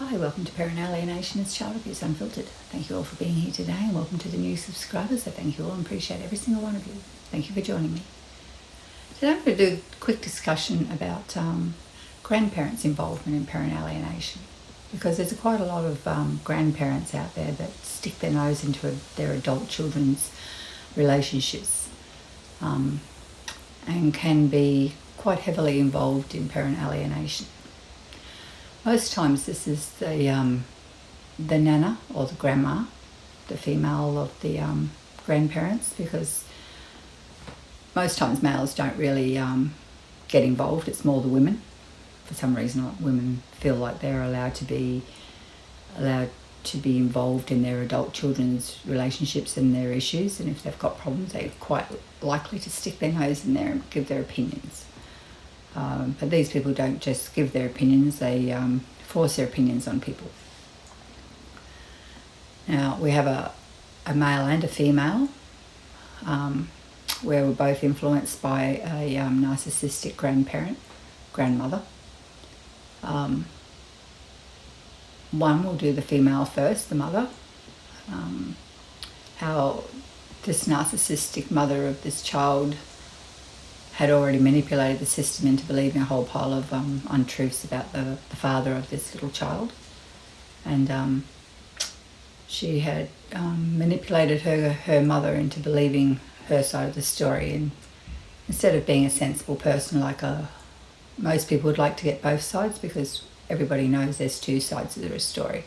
Hi, welcome to Parental Alienation. It's Child Abuse Unfiltered. Thank you all for being here today, and welcome to the new subscribers. I thank you all and appreciate every single one of you. Thank you for joining me. Today I'm going to do a quick discussion about grandparents' involvement in parental alienation, because there's quite a lot of grandparents out there that stick their nose into their adult children's relationships and can be quite heavily involved in parental alienation. Most times this is the nana or the grandma, the female of the grandparents, because most times males don't really get involved. It's more the women. For some reason, women feel like they're allowed to be involved in their adult children's relationships and their issues, and if they've got problems, they're quite likely to stick their nose in there and give their opinions. But these people don't just give their opinions, they force their opinions on people. Now, we have a male and a female, where we're both influenced by a narcissistic grandmother. One will do the female first, the mother. How this narcissistic mother of this child had already manipulated the system into believing a whole pile of untruths about the father of this little child. And she had manipulated her mother into believing her side of the story. And instead of being a sensible person like most people would like to get both sides, because everybody knows there's two sides to a story.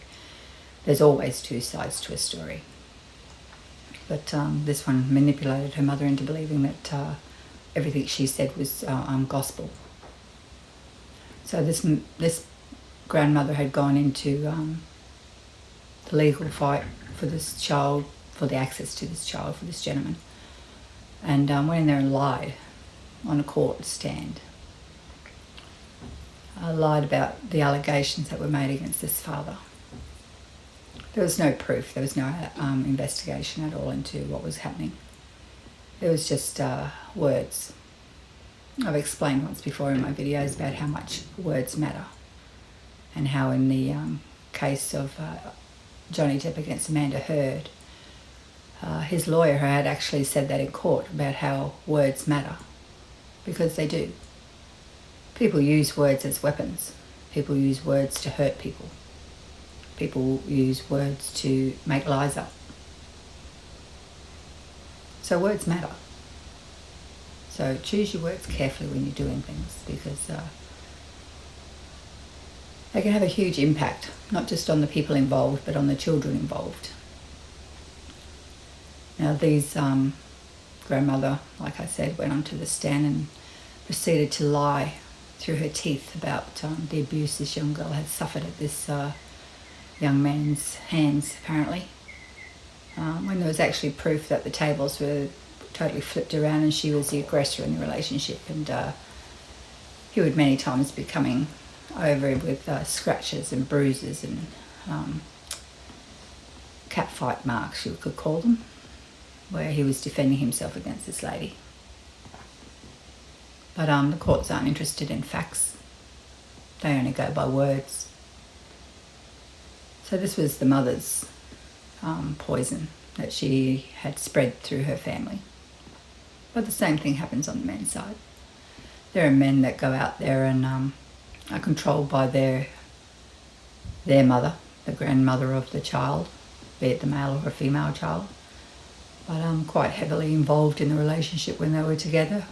There's always two sides to a story. But this one manipulated her mother into believing that everything she said was gospel. So this grandmother had gone into the legal fight for this child, for the access to this child, for this gentleman, and went in there and lied on a court stand. Lied about the allegations that were made against this father. There was no proof, there was no investigation at all into what was happening. It was just words. I've explained once before in my videos about how much words matter, and how in the case of Johnny Depp against Amanda Heard, his lawyer had actually said that in court about how words matter, because they do. People use words as weapons. People use words to hurt people. People use words to make lies up. So words matter. So choose your words carefully when you're doing things, because they can have a huge impact, not just on the people involved, but on the children involved. Now, these grandmother, like I said, went onto the stand and proceeded to lie through her teeth about the abuse this young girl had suffered at this young man's hands, apparently. When there was actually proof that the tables were totally flipped around and she was the aggressor in the relationship, and he would many times be coming over with scratches and bruises and catfight marks, you could call them, where he was defending himself against this lady. But the courts aren't interested in facts. They only go by words. So this was the mother's poison that she had spread through her family. But the same thing happens on the men's side. There are men that go out there and are controlled by their mother, the grandmother of the child, be it the male or a female child, but quite heavily involved in the relationship when they were together.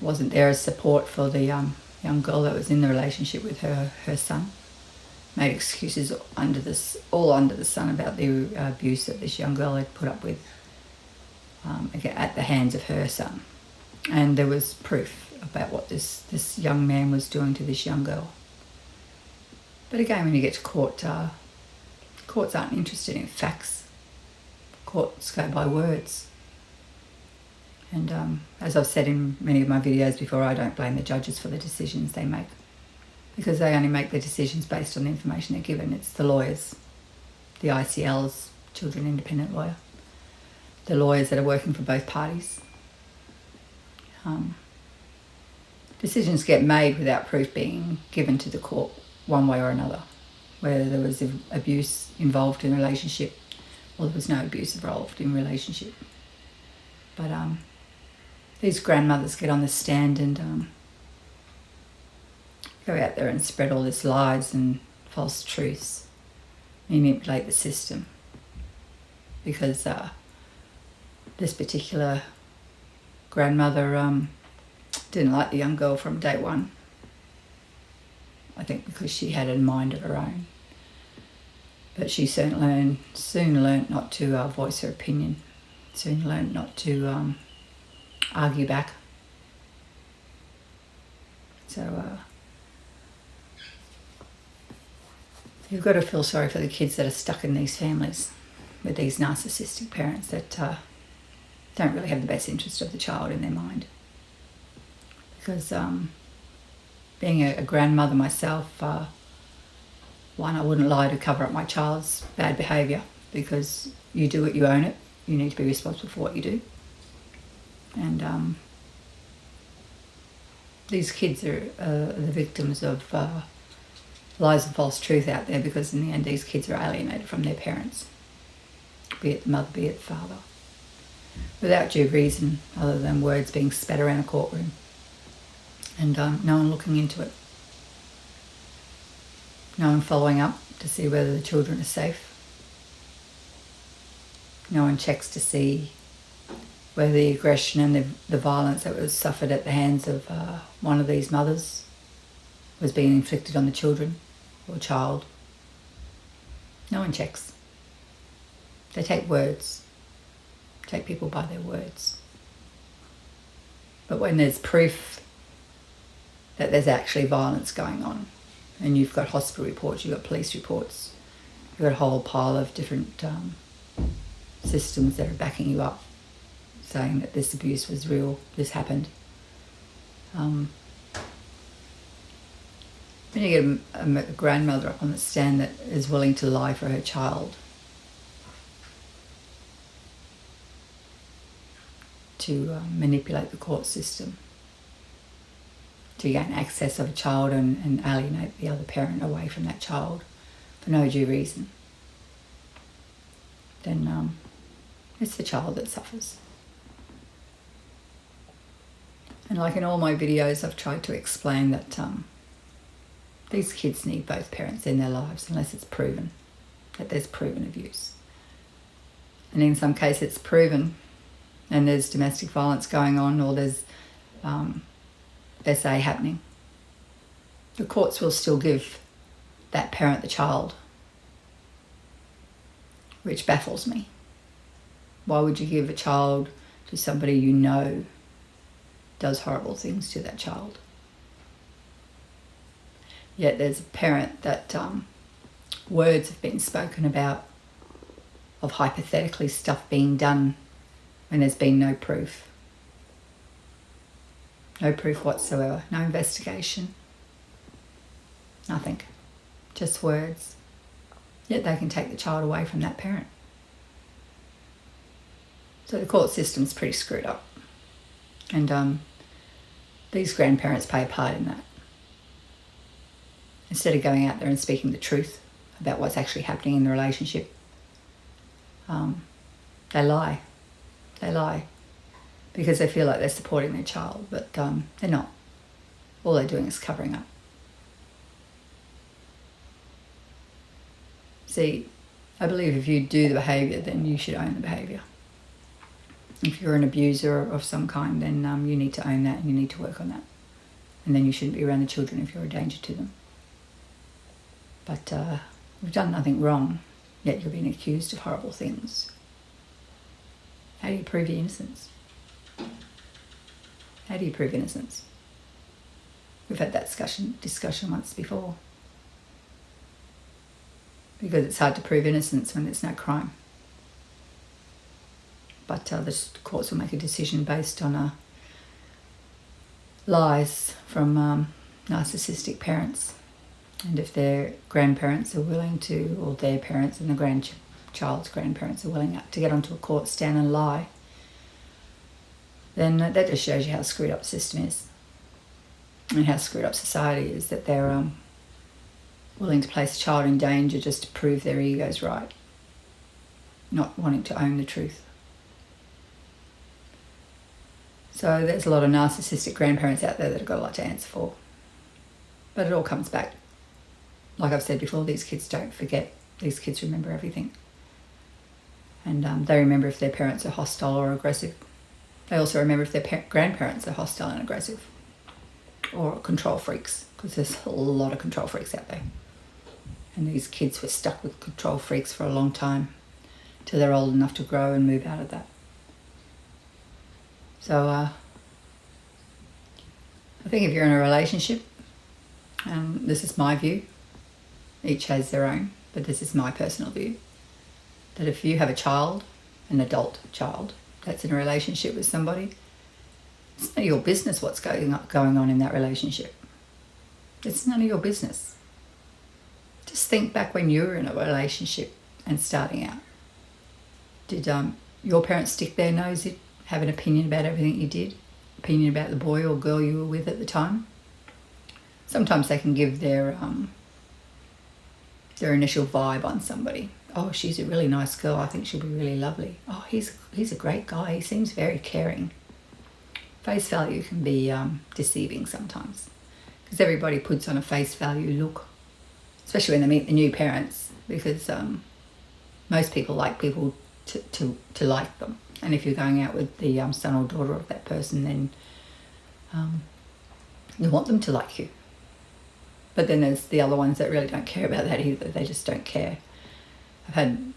Wasn't there as support for the young girl that was in the relationship with her son. Made excuses all under the sun about the abuse that this young girl had put up with at the hands of her son. And there was proof about what this young man was doing to this young girl. But again, when you get to court, courts aren't interested in facts. Courts go by words. And as I've said in many of my videos before, I don't blame the judges for the decisions they make, because they only make the decisions based on the information they're given. It's the lawyers, the ICLs, Children Independent Lawyer, the lawyers that are working for both parties. Decisions get made without proof being given to the court one way or another, whether there was abuse involved in a relationship or there was no abuse involved in relationship. But these grandmothers get on the stand and go out there and spread all this lies and false truths, manipulate the system, because this particular grandmother didn't like the young girl from day one. I think because she had a mind of her own. But she soon learned not to voice her opinion, soon learned not to argue back. So you've got to feel sorry for the kids that are stuck in these families with these narcissistic parents that don't really have the best interest of the child in their mind. Because being a grandmother myself, one, I wouldn't lie to cover up my child's bad behaviour, because you do it, you own it. You need to be responsible for what you do. And these kids are the victims of lies and false truth out there, because in the end these kids are alienated from their parents, be it the mother, be it the father, without due reason other than words being spat around a courtroom and no one looking into it. No one following up to see whether the children are safe. No one checks to see whether the aggression and the violence that was suffered at the hands of one of these mothers was being inflicted on the children or child. No one checks. They take words, take people by their words. But when there's proof that there's actually violence going on, and you've got hospital reports, you've got police reports, you've got a whole pile of different systems that are backing you up, saying that this abuse was real, this happened. When you get a grandmother up on the stand that is willing to lie for her child, to manipulate the court system, to gain access of a child and alienate the other parent away from that child for no due reason, then it's the child that suffers. And like in all my videos, I've tried to explain that these kids need both parents in their lives unless it's proven that there's proven abuse. And in some cases it's proven and there's domestic violence going on, or there's SA happening. The courts will still give that parent the child, which baffles me. Why would you give a child to somebody you know does horrible things to that child? Yet there's a parent that words have been spoken about of hypothetically stuff being done when there's been no proof. No proof whatsoever, no investigation, nothing, just words. Yet they can take the child away from that parent. So the court system's pretty screwed up. And these grandparents play a part in that. Instead of going out there and speaking the truth about what's actually happening in the relationship, they lie. They lie because they feel like they're supporting their child, but they're not. All they're doing is covering up. See, I believe if you do the behaviour, then you should own the behaviour. If you're an abuser of some kind, then you need to own that and you need to work on that. And then you shouldn't be around the children if you're a danger to them. But you've done nothing wrong, yet you're being accused of horrible things. How do you prove your innocence? How do you prove innocence? We've had that discussion once before. Because it's hard to prove innocence when there's no crime. But the courts will make a decision based on lies from narcissistic parents. And if their grandparents are willing to, or their parents and the grandchild's grandparents are willing to get onto a court stand and lie, then that just shows you how screwed up the system is and how screwed up society is, that they're willing to place a child in danger just to prove their ego's right, not wanting to own the truth. So there's a lot of narcissistic grandparents out there that have got a lot to answer for. But it all comes back. Like I've said before, these kids don't forget. These kids remember everything. And they remember if their parents are hostile or aggressive. They also remember if their grandparents are hostile and aggressive or control freaks, because there's a lot of control freaks out there. And these kids were stuck with control freaks for a long time till they're old enough to grow and move out of that. So I think if you're in a relationship, and this is my view, each has their own, but this is my personal view, that if you have a child, an adult child, that's in a relationship with somebody, it's none of your business what's going on in that relationship. It's none of your business. Just think back when you were in a relationship and starting out. Did your parents stick their nose in, have an opinion about everything you did? Opinion about the boy or girl you were with at the time? Sometimes they can give their initial vibe on somebody. Oh, she's a really nice girl. I think she'll be really lovely. Oh, he's a great guy. He seems very caring. Face value can be deceiving sometimes, because everybody puts on a face value look, especially when they meet the new parents, because most people like people to like them. And if you're going out with the son or daughter of that person, then you want them to like you. But then there's the other ones that really don't care about that either. They just don't care. I've had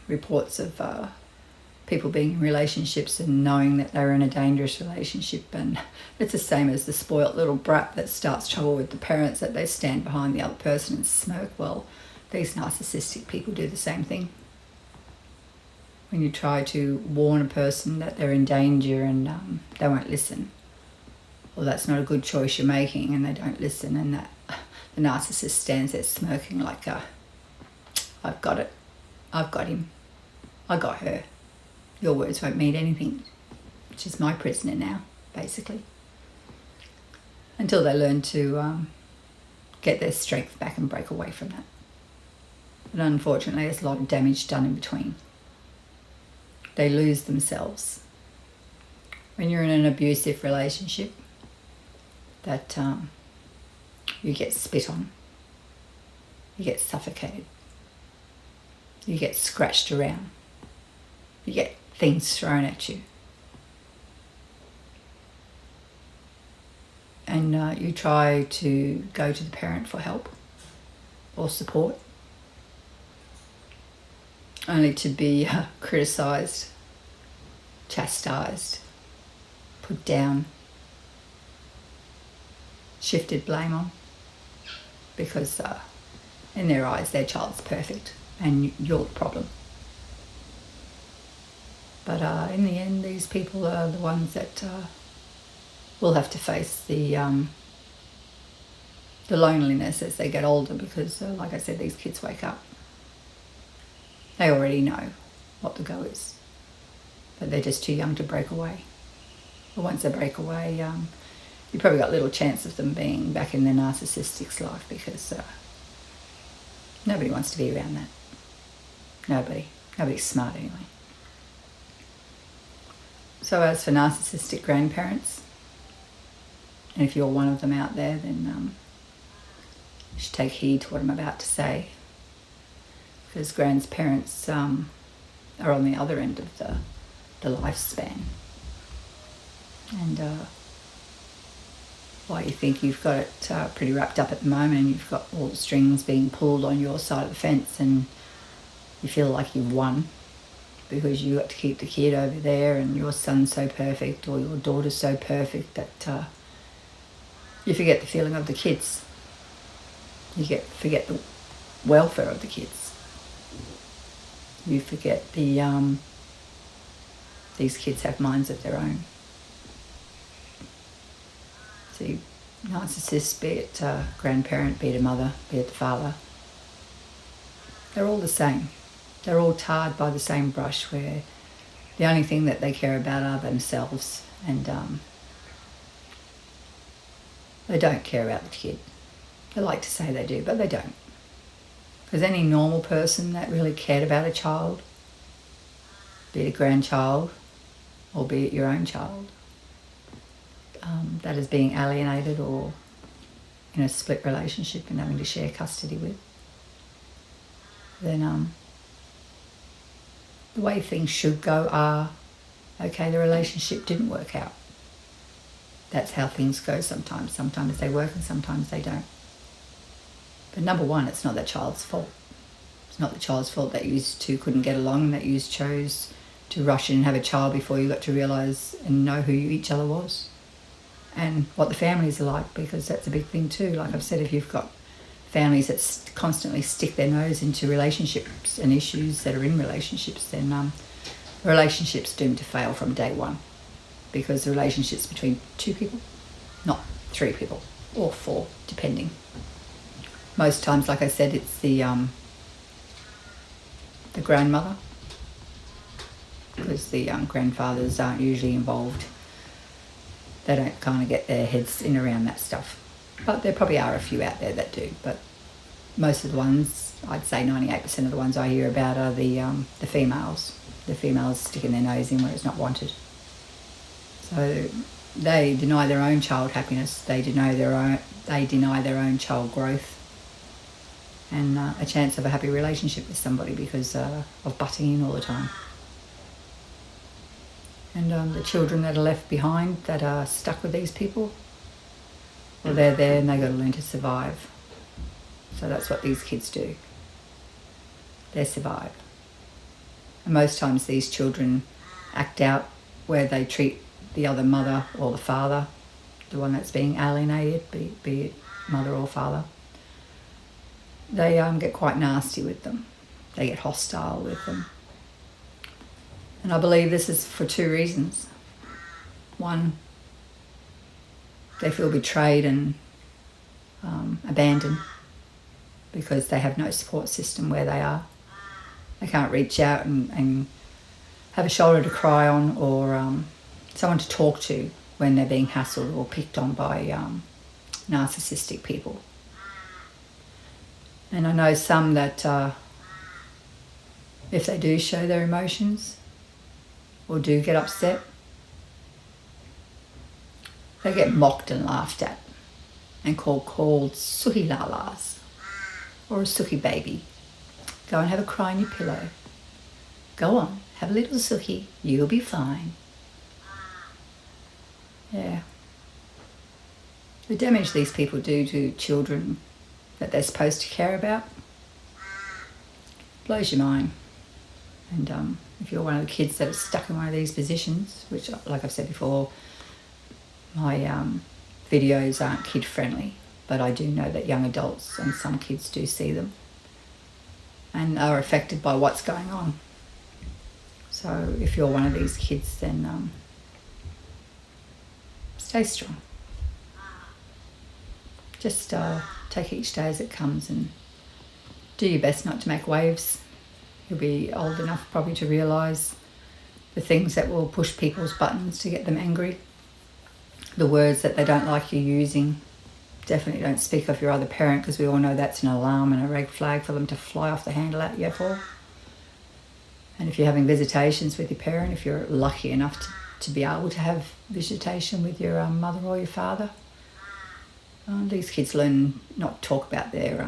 reports of people being in relationships and knowing that they're in a dangerous relationship, and it's the same as the spoilt little brat that starts trouble with the parents, that they stand behind the other person and smirk. Well, these narcissistic people do the same thing. When you try to warn a person that they're in danger and they won't listen, well, that's not a good choice you're making, and they don't listen, and that the narcissist stands there smirking like, I've got it, I've got him, I got her. Your words won't mean anything. She's my prisoner now, basically. Until they learn to get their strength back and break away from that. But unfortunately, there's a lot of damage done in between. They lose themselves. When you're in an abusive relationship, that you get spit on, you get suffocated, you get scratched around, you get things thrown at you, and you try to go to the parent for help or support, only to be criticised, chastised, put down, shifted blame on, because in their eyes their child's perfect and you're the problem. But in the end, these people are the ones that will have to face the loneliness as they get older, because like I said, these kids wake up. They already know what the go is, but they're just too young to break away. But once they break away, you've probably got little chance of them being back in their narcissistic's life, because nobody wants to be around that. Nobody's smart anyway. So as for narcissistic grandparents, and if you're one of them out there, then you should take heed to what I'm about to say, because grandparents are on the other end of the lifespan. And while you think you've got it pretty wrapped up at the moment, and you've got all the strings being pulled on your side of the fence, and you feel like you've won because you got to keep the kid over there, and your son's so perfect or your daughter's so perfect, that you forget the feeling of the kids. You forget the welfare of the kids. You forget these kids have minds of their own. See, narcissists, be it a grandparent, be it a mother, be it the father, they're all the same. They're all tarred by the same brush, where the only thing that they care about are themselves, and they don't care about the kid. They like to say they do, but they don't. Because any normal person that really cared about a child, be it a grandchild or be it your own child, that is being alienated or in a split relationship and having to share custody with, then the way things should go are, okay, the relationship didn't work out. That's how things go sometimes. Sometimes they work and sometimes they don't. But number one, it's not that child's fault. It's not the child's fault that you two couldn't get along, that you chose to rush in and have a child before you got to realise and know who each other was and what the families are like, because that's a big thing too. Like I've said, if you've got families that constantly stick their nose into relationships and issues that are in relationships, then the relationship's doomed to fail from day one, because the relationship's between two people, not three people or four, depending. Most times, like I said, it's the grandmother, because the grandfathers aren't usually involved. They don't kind of get their heads in around that stuff. But there probably are a few out there that do. But most of the ones, I'd say 98% of the ones I hear about are the females. The females sticking their nose in where it's not wanted. So they deny their own child happiness. They deny their own child growth and a chance of a happy relationship with somebody because of butting in all the time. And the children that are left behind that are stuck with these people, well, they're there and they've got to learn to survive. So that's what these kids do. They survive. And most times these children act out where they treat the other mother or the father, the one that's being alienated, be it mother or father. They get quite nasty with them. They get hostile with them. And I believe this is for two reasons. One, they feel betrayed and abandoned because they have no support system where they are. They can't reach out and have a shoulder to cry on or someone to talk to when they're being hassled or picked on by narcissistic people. And I know some that if they do show their emotions or do get upset, they get mocked and laughed at and called suhi lalas or a suhi baby. Go and have a cry on your pillow. Go on, have a little suhi, you'll be fine. Yeah. The damage these people do to children that they're supposed to care about blows your mind. And if you're one of the kids that are stuck in one of these positions, which, like I've said before, my videos aren't kid friendly, but I do know that young adults and some kids do see them and are affected by what's going on. So if you're one of these kids, then stay strong. Just take each day as it comes and do your best not to make waves. You'll be old enough probably to realise the things that will push people's buttons to get them angry. The words that they don't like you using. Definitely don't speak of your other parent, because we all know that's an alarm and a red flag for them to fly off the handle at you for. And if you're having visitations with your parent, if you're lucky enough to be able to have visitation with your mother or your father, these kids learn not to talk about their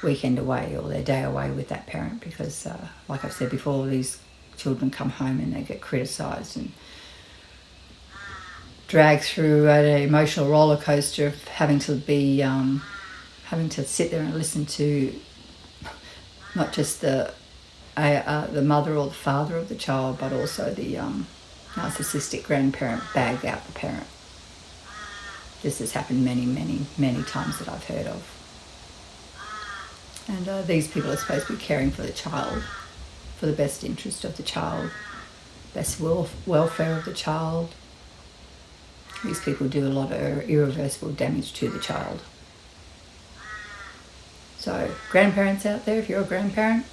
weekend away or their day away with that parent, because like I've said before, these children come home and they get criticised and dragged through an emotional roller coaster of having to sit there and listen to not just the mother or the father of the child, but also the narcissistic grandparent bag out the parent. This has happened many, many, many times that I've heard of. And these people are supposed to be caring for the child, for the best interest of the child, best welfare of the child. These people do a lot of irreversible damage to the child. So grandparents out there, if you're a grandparent,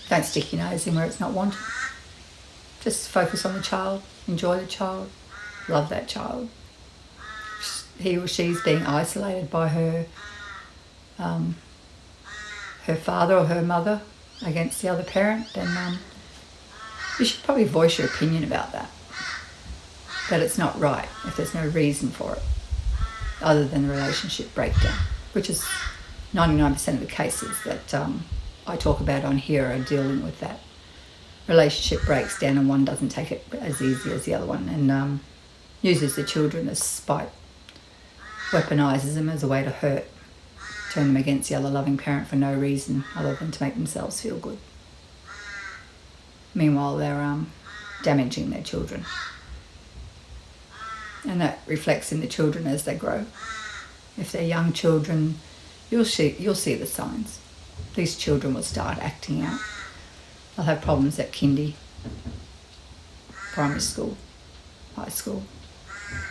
don't stick your nose in where it's not wanted. Just focus on the child, enjoy the child, love that child. he or she's being isolated by her father or her mother against the other parent, then you should probably voice your opinion about that. That it's not right if there's no reason for it other than the relationship breakdown, which is 99% of the cases that I talk about on here are dealing with that. Relationship breaks down and one doesn't take it as easy as the other one, and uses the children as spite, weaponises them as a way to hurt, turn them against the other loving parent for no reason other than to make themselves feel good. Meanwhile, they're damaging their children. And that reflects in the children as they grow. If they're young children, you'll see the signs. These children will start acting out. They'll have problems at kindy, primary school, high school,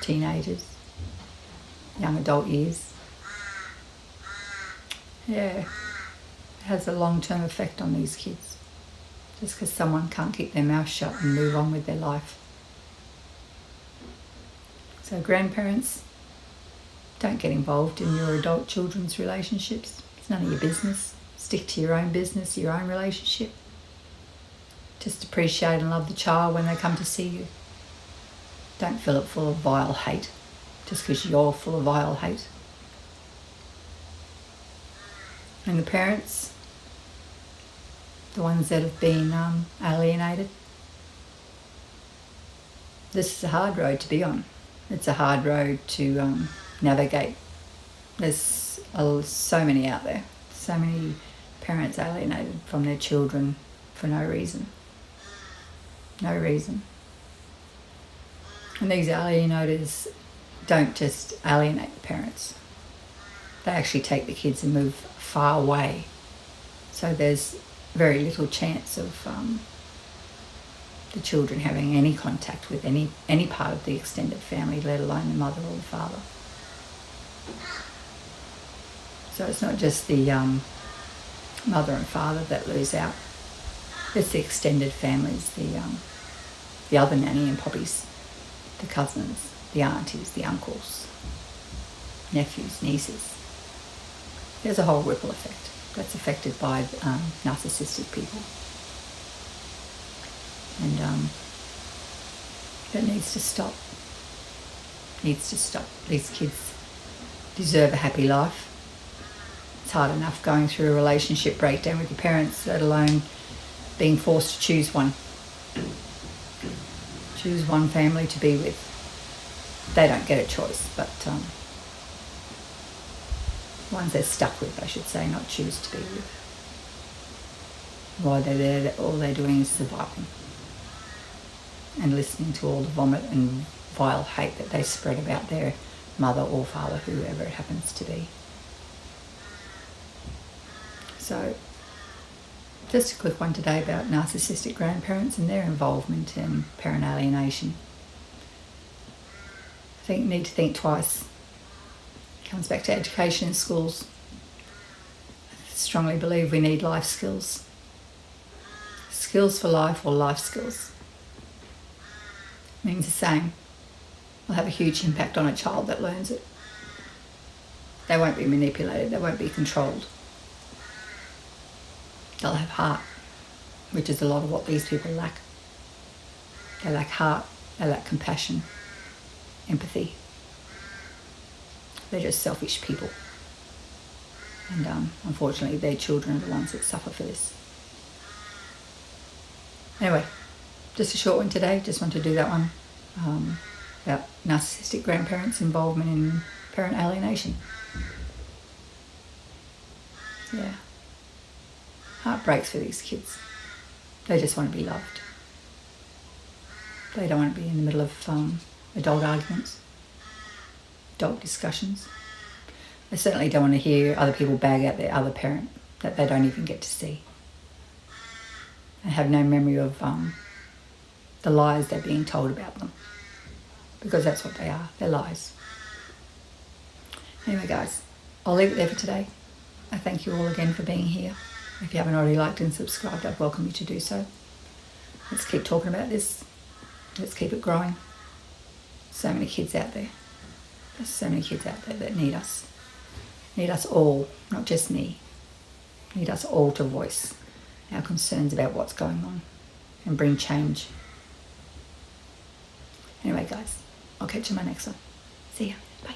teenagers, young adult years. Yeah, it has a long-term effect on these kids. Just because someone can't keep their mouth shut and move on with their life. So grandparents, don't get involved in your adult children's relationships. It's none of your business. Stick to your own business, your own relationship. Just appreciate and love the child when they come to see you. Don't fill it full of vile hate, just because you're full of vile hate. And the parents, the ones that have been alienated, this is a hard road to be on. It's a hard road to navigate. There's so many out there, so many parents alienated from their children for no reason. No reason. And these alienators don't just alienate the parents. They actually take the kids and move far away. So there's very little chance of the children having any contact with any part of the extended family, let alone the mother or the father. So it's not just the mother and father that lose out. It's the extended families, the other nanny and poppies, the cousins, the aunties, the uncles, nephews, nieces. There's a whole ripple effect that's affected by narcissistic people. And that needs to stop. Needs to stop. These kids deserve a happy life. It's hard enough going through a relationship breakdown with your parents, let alone being forced to choose one. Choose one family to be with. They don't get a choice, but ones they're stuck with, I should say, not choose to be with. While they're there, all they're doing is surviving and listening to all the vomit and vile hate that they spread about their mother or father, whoever it happens to be. So, just a quick one today about narcissistic grandparents and their involvement in parent alienation. I think you need to think twice. It comes back to education in schools. I strongly believe we need life skills. Skills for life or life skills. Means the same. Will have a huge impact on a child that learns it. They won't be manipulated, they won't be controlled. They'll have heart, which is a lot of what these people lack. They lack heart, they lack compassion, empathy. They're just selfish people. And unfortunately, their children are the ones that suffer for this. Anyway, just a short one today. Just want to do that one about narcissistic grandparents' involvement in parent alienation. Yeah. Heart breaks for these kids. They just want to be loved. They don't want to be in the middle of adult arguments, adult discussions. They certainly don't want to hear other people bag out their other parent that they don't even get to see. They have no memory of the lies they're being told about them, because that's what they are. They're lies. Anyway, guys, I'll leave it there for today. I thank you all again for being here. If you haven't already liked and subscribed, I'd welcome you to do so. Let's keep talking about this. Let's keep it growing. So many kids out there There's so many kids out there that need us. Need us all, not just me. Need us all to voice our concerns about what's going on and bring change. Anyway, guys, I'll catch you in my next one. See ya. Bye.